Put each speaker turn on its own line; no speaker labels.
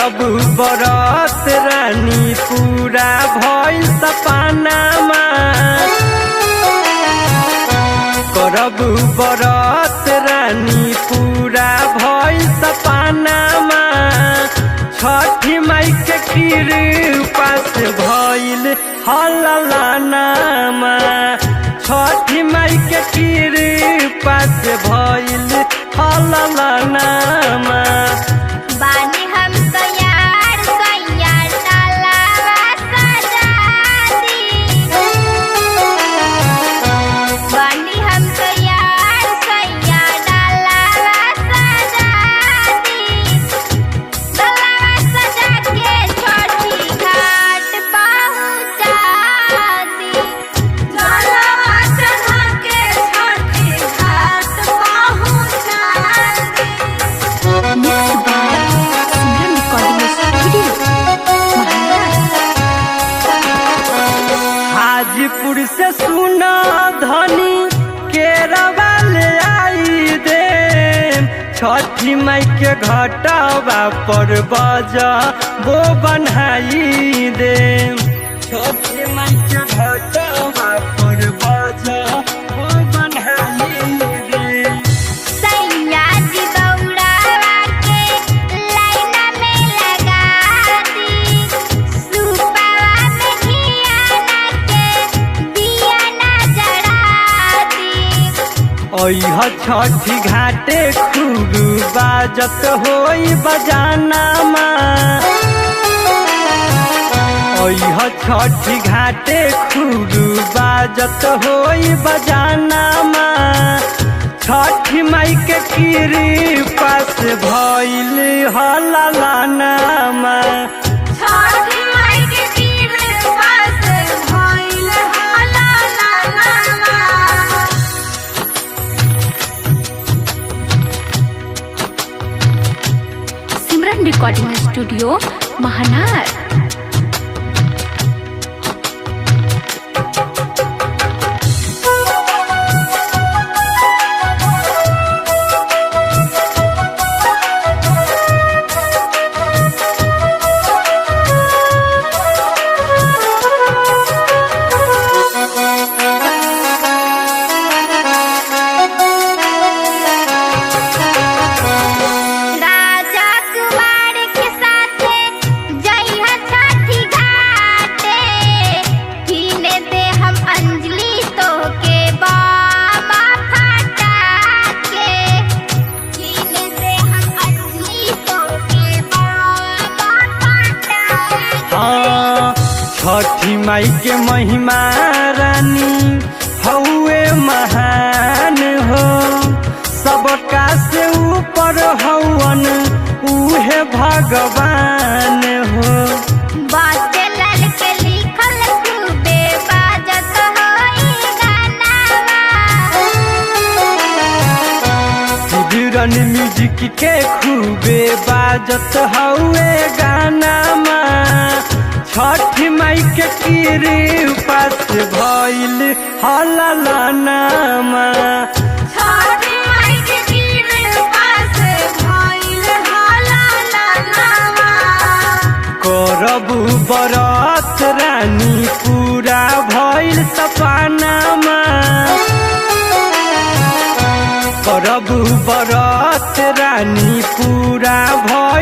करबू बरत रानी पूरा भइल सपनामा करबू बरत रानी पूरा भइल सपनामा छठी माई के कृपा से भइल हललनामा छठी माई के कृपा से भइल हललनामा
बानी हम तैयार सैयार डालावा सजा दी बानी हम तैयार सैयार डालावा सजा दी डालावा सजा के छठी घाट पहुँचा दी डालावा सजा के छठी घाट पहुँचा दी। Mixed by Simran Recording Studio,
Hajipur से सुना धनी केरवा ले आई दे छठी माई के घटवा पर बजा वो बनाई दे छठी माई के घटवा पर बजा वो बनाई दे
सैया जी दौड़ावा के लाइना में लगा दी सुपावा में घियाना के दिया ना जड़ा दी
ओह छठी घाटे खूब बाजत होई बजानामा ओह छठी घाटे खूब बाजत होई बजानामा छठी माई के कृपा से भइल हललनामा
छठी माई के कृपा से भइल हललनामा। सिमरन रिकॉर्डिंग स्टूडियो महानार। राजा कुमार के साथे जइहा छठी घाटे कीने दे हम अंजलि तो के बाबा फटा के कीने दे हम अंजलि तो के बाबा फटा के।
हाँ छठी माई के महिमा रानी हौवे महान हो सबका से ऊपर हवन उहे भगवान हो
बाजे लाल के लिखल खूबे बाजत होई गानावा
सिमरन म्यूजिक के खूबे बाजत हौवे गानामा छठी माई के कृपा से भइल हललनामा
छठी माई के कृपा से भइल हललनामा।
करबू बरत रानी पूरा भइल सपनामा करबू बरत रानी पूरा भइल